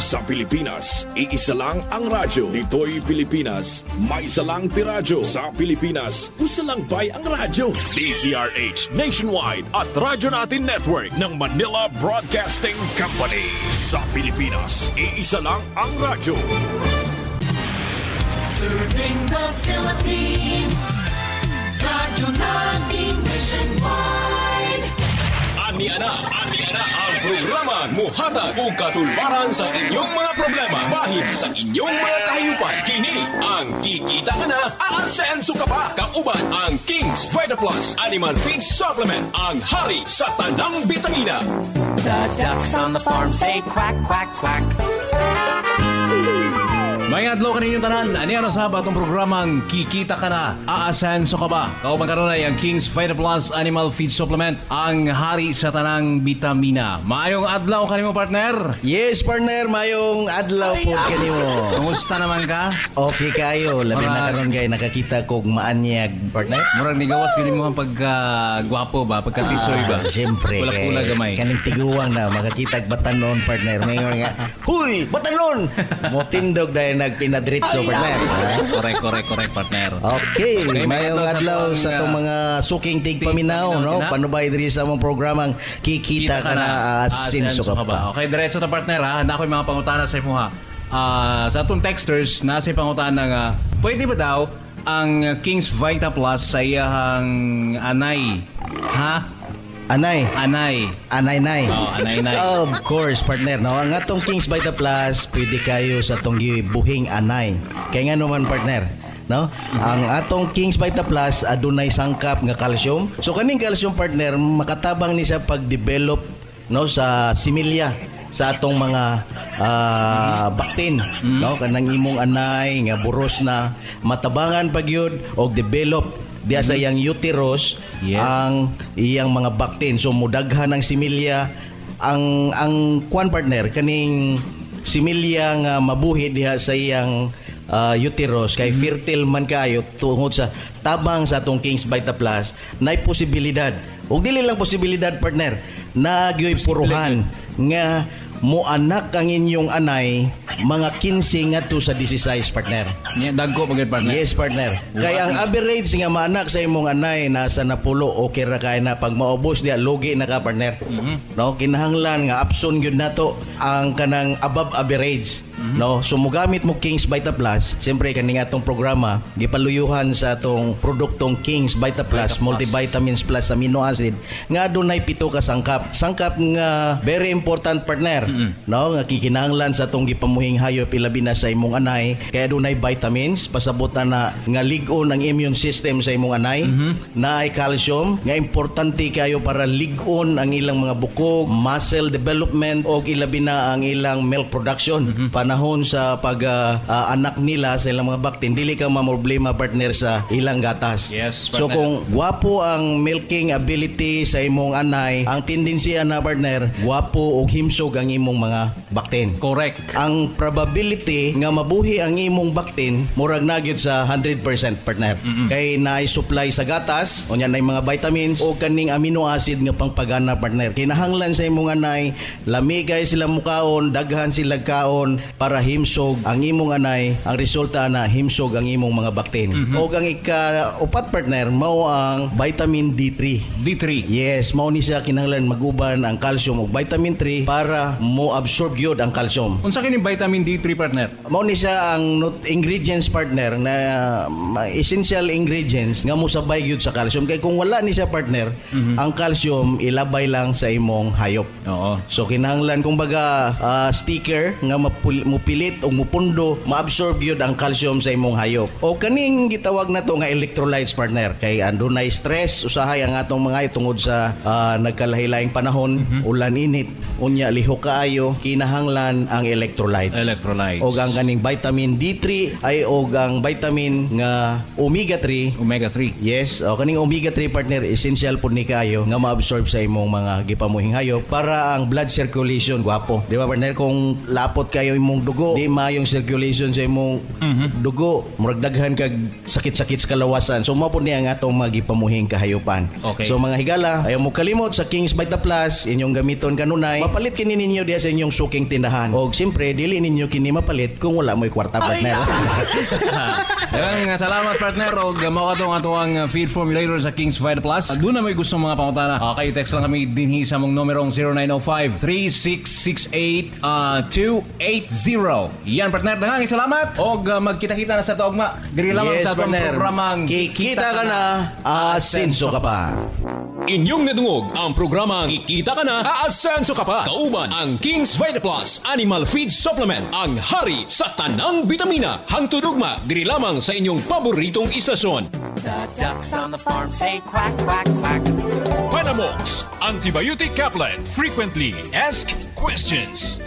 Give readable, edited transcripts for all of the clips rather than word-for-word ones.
Sa Pilipinas, iisa lang ang radyo. Dito'y Pilipinas, may isa lang tiradyo. Sa Pilipinas, usa lang bay ang radyo. DZRH Nationwide at Radyo Natin Network ng Manila Broadcasting Company. Sa Pilipinas, iisa lang ang radyo. Serving the Philippines, Radyo Natin Nationwide. Ani ana ang programa muhatag og kasulbaran sa inyong mga problema bahid sa inyong mga kahiyupan. Kini ang Kikita Ka Na, Aasenso Ka Pa. Kauban ang King's Vita Plus Animal Feed Supplement, ang hari sa tanang bitamina. The ducks on the farm say quack, quack, quack. May adlaw kaninyong tanan, ano sa batong programang Kikita Ka Na, Aasenso Ka Pa. Kauban karon ay ang King's Vita Plus Animal Feed Supplement, ang hari sa tanang bitamina. Maayong adlaw kanimo, partner. Yes, partner, mayong adlaw po kanimo. Kumusta naman ka? Okay kayo, labi na karon kay nakakita kog maanyag, partner. Murag ni gawas gani mo ang pagka-gwapo ba, pagka-tisoy ba? Siyempre, Pula-pula gamay. kaning tiguang na makakita batanon, partner. Ngayon nga, huy, batanon! Motindog dahil nagpinadritso, partner. Correct, partner. Okay, Okay, mayong adlaw sa itong mga suking tigpaminaw, no? Panubay diri sa mong programang Kikita Ka Na, Aasenso Ka Pa. Okay, diretso ta, partner, ha. Handa ko yung mga pangutana sa imo, ha. Sa atong texters, nasa pangutana nga, pwede ba daw ang King's Vita Plus sa iyang anay? Ha? Anay. Anay. Anay-nay. Oh, anay-nay. Of course, partner. No? Ang atong King's Vita Plus, pwede kayo sa itong buhing anay. Kaya nga naman, partner. No? Ang atong King's Vita Plus adunay sangkap nga calcium. So kaning calcium, partner, makatabang ni sa pag-develop, no, sa similya sa atong mga baktin, no, kanang imong anay nga buros na matabangan pagyud og develop diya sa iyang uterus. Yes. Ang iyang mga baktin. So mudaghan ang similya, ang kwan, partner, kaning similya nga mabuhi diha sa iyang uterus kay fertile man kayo tungod sa tabang sa atong King's Vita Plus, nay posibilidad ug dili lang posibilidad, partner, nagyoy puruhan nga moanak ang inyong anay mga 15 ngadto sa 16, partner. Nya dagko pagid, partner. Yes, partner. Kaya ang average nga maanak sa imong anay nasa napulo, okay ra kay na. Pag maubos diya lugi na ka, partner. No, kinahanglan nga apson gyud nato ang kanang above average. No, so mogamit mo King's Vita Plus. Siyempre kaning atong programa gipaluyuhan sa atong produktong King's Vita Plus, multivitamins plus amino acid nga adunay 7 ka sangkap nga very important, partner. No, nga kikinahanglan sa atong gipamuhing hayop ilabi na sa imong anay. Kaya adunay vitamins pasabutan na nga lig-on ang immune system sa imong anay. Naay calcium nga importante kayo para lig-on ang ilang mga bukog, muscle development og ilabi na ang ilang milk production. Panahon sa pag-anak nila sa ilang mga baktin, dili ka problema, partner, sa ilang gatas. Yes, so partner. kung wapo ang milking ability sa imong anay, ang tendency na, partner, wapo og himsog ang imong mga baktin. Correct. Ang probability nga mabuhi ang imong baktin murag na gyud sa 100%, partner. Kay naay supply sa gatas, unya nay mga vitamins o kaning amino acid nga pangpagana, partner. Kinahanglan sa imong anay, lami kay sila mukaon, daghan sila kaon para himsog ang imong anay. Ang resulta na himsog ang imong mga baktin. O ang ika-upat, partner, mao ang vitamin D3. D3. Yes, mao ni siya kinahanglan maguban ang calcium ug vitamin 3 para mo absorb gyud ang calcium. Unsa kini vitamin D3, partner? Mao ni siya ang ingredients, partner, na essential ingredients nga mosabay gyud sa calcium. Kay kung wala ni siya, partner, ang calcium ilabay lang sa imong hayop. Oo. So kinahanglan kumbaga sticker nga mupilit o mupundo, maabsorb yun ang calcium sa imong hayop. O kaning gitawag na to nga electrolytes, partner, kay andunay stress usahay ang atong mga tungod sa nagkalahilaing panahon, ulan init, unya liho kaayo, kinahanglan ang electrolytes. O ang kaning vitamin D3 ay o ang vitamin nga omega 3. Omega 3. Yes, o kaning omega 3, partner, essential pud ni kaayo nga ma-absorb sa imong mga gipamuhing hayop para ang blood circulation gwapo. Di ba, partner? Kung lapot kayo imong dugo, di maayong circulation sa imong dugo, murag daghan kag sakit-sakit sa kalawasan. So mao pud ni ang atong magipamuhing kahayopan. Okay. So mga higala, ayaw mo kalimot sa King's Vita Plus, inyong gamiton kanunay. Mapalit kini ninyo ninyo diya sa inyong suking tindahan. O siyempre, dili ninyo kini mapalit kung wala mo'y kwarta, partner. Daghang salamat, partner. O mao katong atuang feed formulator sa Kings Vita Plus. Doon na may gusto mga pangutana. Kayo text lang kami dinhi sa mong numerong 0905-3668-280. Yan, partner. Daghang salamat. O magkita-kita na sa taugma. Diri lamang sa atong programang Kikita ka na, aasenso ka pa. Inyong nadungog ang programang Kikita Ka Na, Aasenso Ka Pa. Kauban ang Kings Vita Plus Animal Feed Supplement, ang hari sa tanang bitamina. Hangtudugma diri lamang sa inyong paboritong istasyon. The ducks on the farm say quack, quack, quack. Panamox Antibiotic Caplet. Frequently Asked Questions.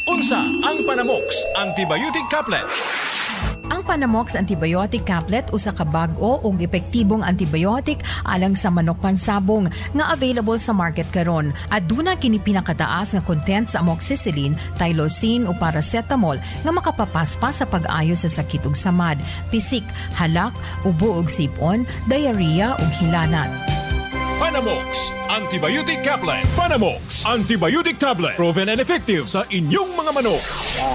Unsa ang Panamox Antibiotic Caplet? Ang Panamox Antibiotic Caplet usa ka bag-o ug epektibong antibiotic alang sa manok pansabong nga available sa market karon. Aduna kini pinakataas nga content sa amoxicillin, tylosin ug paracetamol nga makapapaspas sa pag-ayo sa sakit ug samad, pisik, halak, ubo ug sipon, diarrhea ug hilanat. Panamox Antibiotic Caplet. Panamox Antibiotic Tablet. Proven and effective sa inyong mga manok.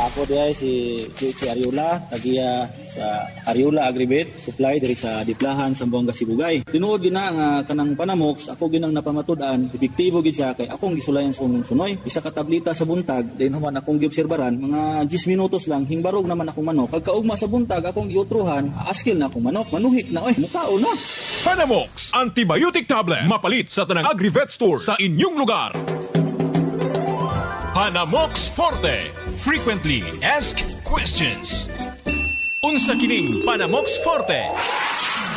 Ako diay si Ariola, tagiya sa Ariola Agribit, supply diri sa Diplahan, Zamboanga, Sibugay. Tinuod gina nga kanang Panamox, ako ginang napamatudan, epektibo gid siya kay akong gisulayan sunoy. Isa ka tableta sa buntag, din human akong giobserbaran, mga 10 minutos lang hingbarog naman akong manok. Pagkaugma sa buntag akong giutruhan, aaskil na akong manok, manuhik na mukao na. Panamox Antibiotic Tablet. Mapalit sa tanang Agri-Vet Store sa inyong lugar. Panamox Forte. Frequently Asked Questions. Unsa kining Panamox Forte?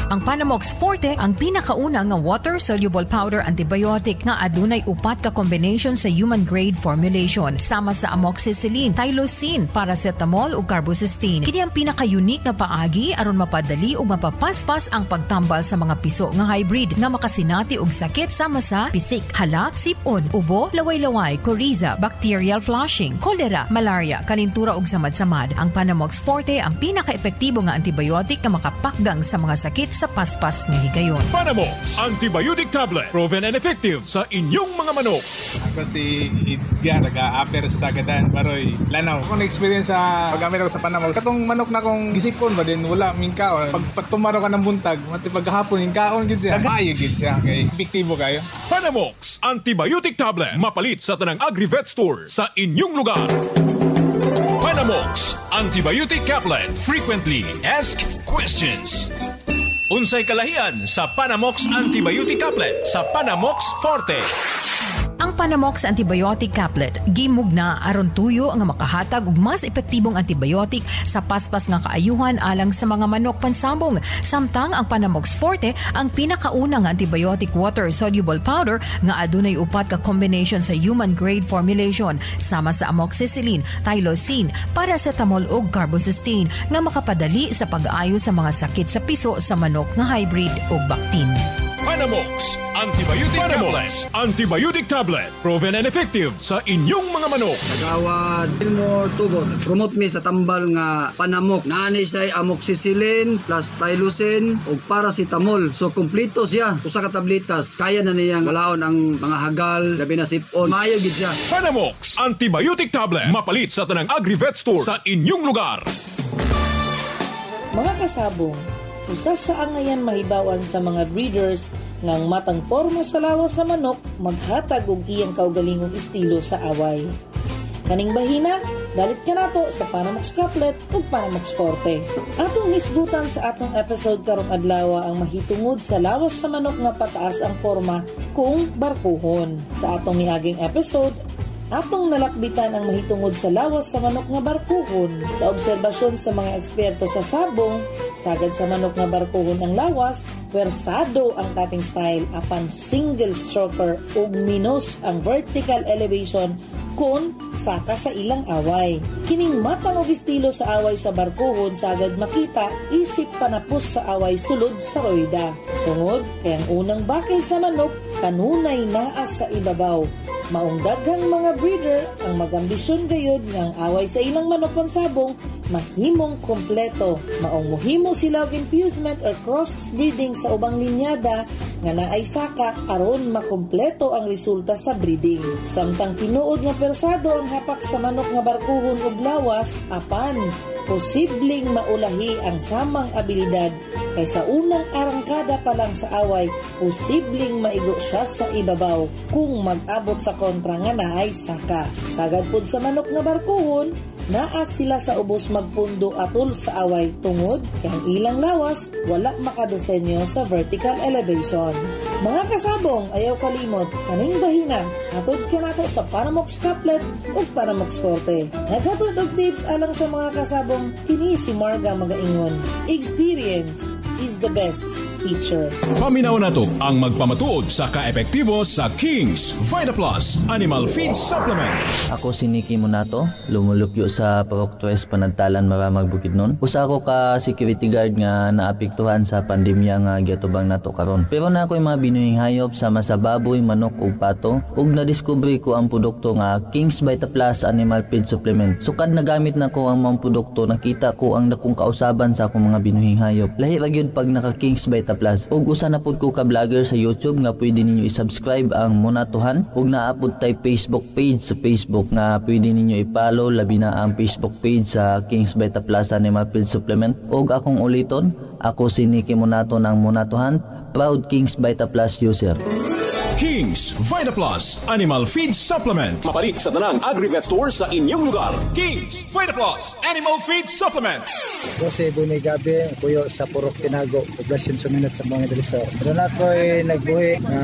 Ang Panamox Forte ang pinakauna nga water-soluble powder antibiotic nga adunay upat ka combination sa human-grade formulation sama sa amoxicillin, tylosin, paracetamol ug carbocysteine. Kini ang pinaka-unique nga paagi aron mapadali ug mapapaspas ang pagtambal sa mga piso nga hybrid nga makasinati og sakit sama sa pisik, halak, sipon, ubo, laway-laway, coryza, bacterial flushing, cholera, malaria, kanintura ug samad-samad. Ang Panamox Forte ang pinaka-epektibo nga antibiotic nga makapakgang sa mga sakit sa paspas nga higayon. Panamox Antibiotic Tablet. Proven and effective sa inyong mga manok. Ako si Idya, taga-Aper sa Gadan, Baroy, Lanao. Ako na-experience sa paggamit ako sa Panamox. Katong manok na kong gisipon ba din, wala mingkaon. Pag tumaro ka ng buntag, mati paghapon, mingkaon gid siya. Kaayo gid siya, kay epektibo kayo. Panamox Antibiotic Tablet. Mapalit sa tanang Agri-Vet Store sa inyong lugar. Panamox Antibiotic Caplet. Frequently Asked Questions. Unsay kalahian sa Panamox Antibiotic Caplet sa Panamox Forte? Ang Panamox Antibiotic Caplet gimugna aron tuyo nga makahatag og mas epektibong antibiotic sa paspas nga kaayuhan alang sa mga manok pansabong. Samtang ang Panamox Forte ang pinakauna nga antibiotic water-soluble powder nga adunay upat ka combination sa human-grade formulation sama sa amoxicillin, tylosin, paracetamol ug carbocysteine nga makapadali sa pag-ayo sa mga sakit sa piso sa manok nga hybrid ug bactin. Panamox Antibiotic Tablet. Antibiotic Tablet. Proven and effective sa inyong mga manok. Nagawad mo tugon. Promote mi sa tambal nga Panamox. Naani say amoxicillin plus tylosin ug paracetamol. So kompleto siya. Usa ka tabletas. Kaya na niyang walaon ang mga hagal, labi na sipon. Maayo gid siya. Panamox Antibiotic Tablet. Mapalit sa tanang Agri-Vet Store sa inyong lugar. Mga kasabong, usa sa angayan mahibawan sa mga breeders ngang matang porma sa lawas sa manok maghatag og iyang kaugalingong estilo sa away. Kaning bahina, dalit ka nato sa Panamox Caplet ug Panamox Forte. Atong hisgutan sa atong episode karong adlaw ang mahitungod sa lawas sa manok nga pataas ang porma kung barkuhon. Sa atong niaging episode, atong nalakbitan ang mahitungod sa lawas sa manok nga barkuhon. Sa obserbasyon sa mga eksperto sa sabong, sagad sa manok nga barkuhon ang lawas, pwersado ang cutting style apan single stroker ug minus ang vertical elevation kun saka sa ilang away. Kining matang og estilo sa away sa barkuhon sagad makita isip panapos sa away sulod sa roida. Tungod kay ang unang bakil sa manok kanunay naa sa ibabaw. Maong daghang mga breeder ang magambisyon gayud nga ang away sa ilang manok pansabong mahimong kompleto. Maong muhimo silog infusement or cross-breeding sa ubang linyada nga naay saka aron makompleto ang resulta sa breeding. Samtang tinuod nga persado ang hapak sa manok nga barkuhon ug lawas, apan posibleng maulahi ang samang abilidad kay sa unang arangkada pa lang sa away, posibleng maigo siya sa ibabaw kung mag-abot sa kontra nga naay saka. Sagad pud sa manok nga barkuhon, naas sila sa ubos magpundo atol sa away tungod kay ang ilang lawas wala makadesenyo sa vertical elevation. Mga kasabong, ayaw kalimot kaning bahina hatod ka nato sa Panamox Couplet ug Panamox Forte. Naghatod og tips alang sa mga kasabong, kini si Marga magaingon. Experience is the best teacher. Paminaw na to ang magpamatuod sa kaepektibo sa King's VitaPlus Animal Feed Supplement. Ako si Nicky Monato, lumulupyo sa Paroktres Panagtalan Maramag Bukidnon. Usa ko ka security guard nga naapektuhan sa pandemya nga giatubang nato karon. Pero na ako'y mga binuhing hayop sama sa baboy, manok ug pato ug nadiskubre ko ang produkto nga King's VitaPlus Animal Feed Supplement. Sukad nagamit na ko ang mga produkto, nakita ko ang dakong kausaban sa akong mga binuhing hayop. Lahi ra gyud pag naka King's VitaPlus. Ug usa na pud ko ka vlogger sa YouTube nga pwede ninyo i-subscribe ang Monatohan ug naapod tay Facebook page sa Facebook nga pwede ninyo i-follow, labi na ang Facebook page sa King's VitaPlus Animal Feed Supplement. Ug akong uliton, ako si Nicky Monato ng Monatohan, proud King's VitaPlus user. King's VitaPlus Animal Feed Supplement. Mapalit sa tanang agri-vet store sa inyong lugar. King's VitaPlus Animal Feed Supplement. Jose Bunay Gabi, kuyo sa Purok Tinago, poblasyon Suminot sa mga Delisor. Doon ako'y nagbuhi na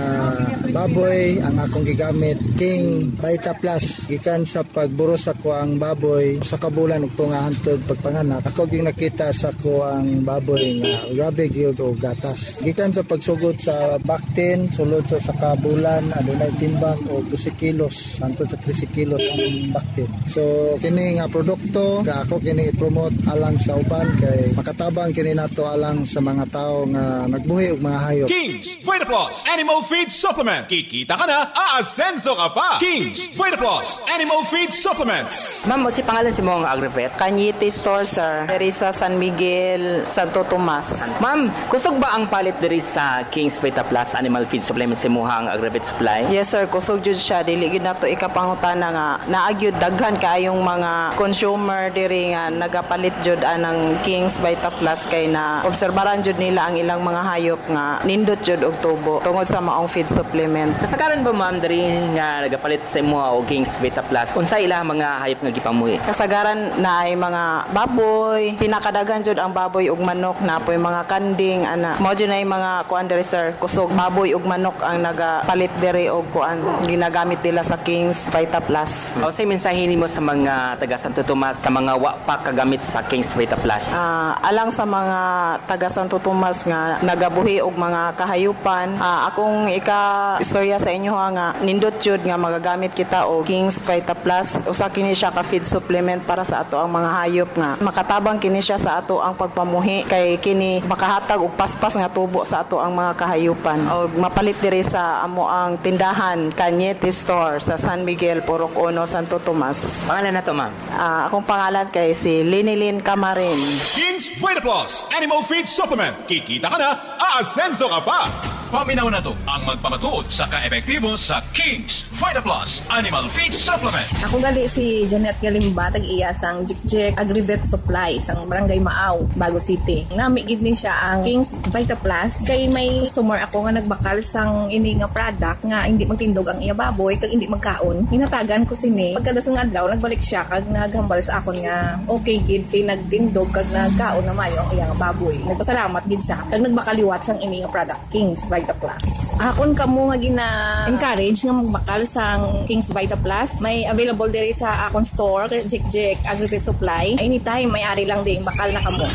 baboy ang akong gigamit, King VitaPlus. Gikan sa pagburos ako ang baboy sa kabulan ug tungahantod pagpanganak. Ako ging nakita sa ko ang baboy nga grabe gyud og gatas. Gikan sa pagsugod sa Bactin, sulod sa bulan adunay timbang o 12 kilos hangtod sa 13 kilos ang Bactin. So kini nga produkto nga ako kini i-promote alang sa uban kay makatabang kini nato alang sa mga tao nga nagbuhi og mga hayop. King's VitaPlus Animal Feed Supplement. Kikita ka na, aasenso ka pa. King's VitaPlus Animal Feed Supplement. Ma'am, si pangalan si mong agri-vet? Kanyiti Store, sir. Diri sa San Miguel, Santo Tomas. Ma'am, kusog ba ang palit diri sa King's VitaPlus Animal Feed Supplement si Muhang agri-vet supply? Yes, sir. Kusog jud siya. Dili gid nato ikapangutana nga naagyud daghan kaayong mga consumer diri nga nagapalit jud anang King's VitaPlus kay na obserbaran jud nila ang ilang mga hayop nga nindot jud og tubo tungod sa maong feed supplement. Kasagaran ba ma'am diri nga nagapalit sa imo og King's VitaPlus? Unsa ila mga hayop nga gipamuhi? Kasagaran na ay mga baboy, pinakadagan jud ang baboy ug manok, napoy mga kanding ana. Mao jud nay mga kuan diri sir, kusog baboy ug manok ang nagapalit diri og kuan ginagamit nila sa King's VitaPlus. O say mensahe nimo sa mga taga Santo Tomas sa mga wa pa kagamit sa King's VitaPlus? Alang sa mga taga Santo Tomas nga nagabuhi og mga kahayupan, akong ika-istorya sa inyo nga nindot jud nga magagamit kita og King's VitaPlus. Usa kini siya ka feed supplement para sa ato ang mga hayop nga makatabang kini siya sa ato ang pagpamuhi kay kini makahatag og paspas nga tubo sa ato ang mga kahayupan. Og mapalit diri sa amo ang tindahan Kanyete Store sa San Miguel, Purok 1, Santo Tomas. Pangalan na to ma'am? Akong pangalan kay si Linilin Camarin. King's VitaPlus Animal Feed Supplement. Kikita ka na, aasenso ka pa. Paminaw na to ang magpamatuod sa kaepektibo sa King's VitaPlus Animal Feed Supplement. Ako gali si Janet Galimba, tag-iya sang Jikjik Agri-Vet Supply sang Barangay Maaw, Bago City. Nami gid ni siya ang King's VitaPlus kay may customer ako nga nagbakal sang ini nga product nga hindi magtindog ang iya baboy kag hindi magkaon. Hinatagan ko sini. Pagkadasong adlaw nagbalik siya kag naghambal sa akon nga okay gid kay nagtindog kag nagkaon na mayo ang iya nga baboy. Nagpasalamat gid siya kag nagbakaliwat sang ini nga product King's VitaPlus. Akon kamo nga gina-encourage nga magbakal sang King's VitaPlus. May available diri sa akon store, Jikjik Agri-Vet Supply. Anytime may ari lang ding bakal na kamo.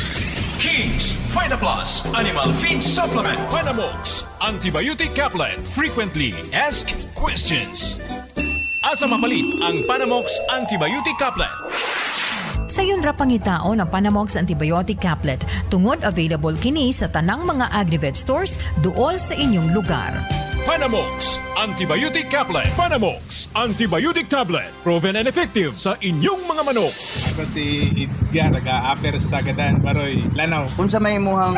King's VitaPlus Animal Feed Supplement. Panamox Antibiotic Caplet. Frequently Asked Questions. Asa mapalit ang Panamox Antibiotic Caplet? Sayon ra pangitao na Panamox Antibiotic Caplet tungod available kini sa tanang mga Agri-Vet stores duol sa inyong lugar. Panamox Antibiotic Caplet. Panamox Antibiotic Tablet. Proven and effective sa inyong mga manok. Ako si Edgar, nag-a-apper sa Gadan, Baroy, Lanao. Unsa may muhang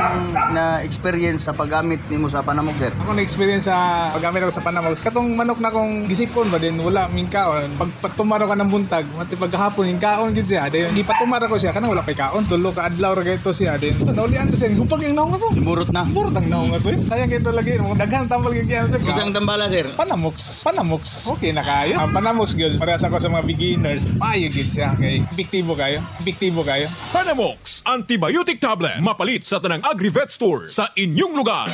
na experience sa paggamit nimo sa panamok, sir? Ako na-experience sa paggamit ako sa panamok. Katong manok na kong gisipon ba din, wala ming kaon. Pag patumaro ka ng buntag, mati paghapon yung kaon gid siya. Dayon di patumaro ko siya kana wala pay kaon. Tulo ka adlaw ra gayto siya din. Naulian to siya, gupag yung naong ato. Murot na. Murot ang naong ato. Kaya gito lagi mo daghan tambal gid yan. Isang tambala, sir. Panamox. Okay na kayo. Panamox gyud para sa ko sa mga beginners. Payo gid siya kay epektibo kayo. Panamox Antibiotic Tablet. Mapalit sa tanang Agri-Vet Store sa inyong lugar.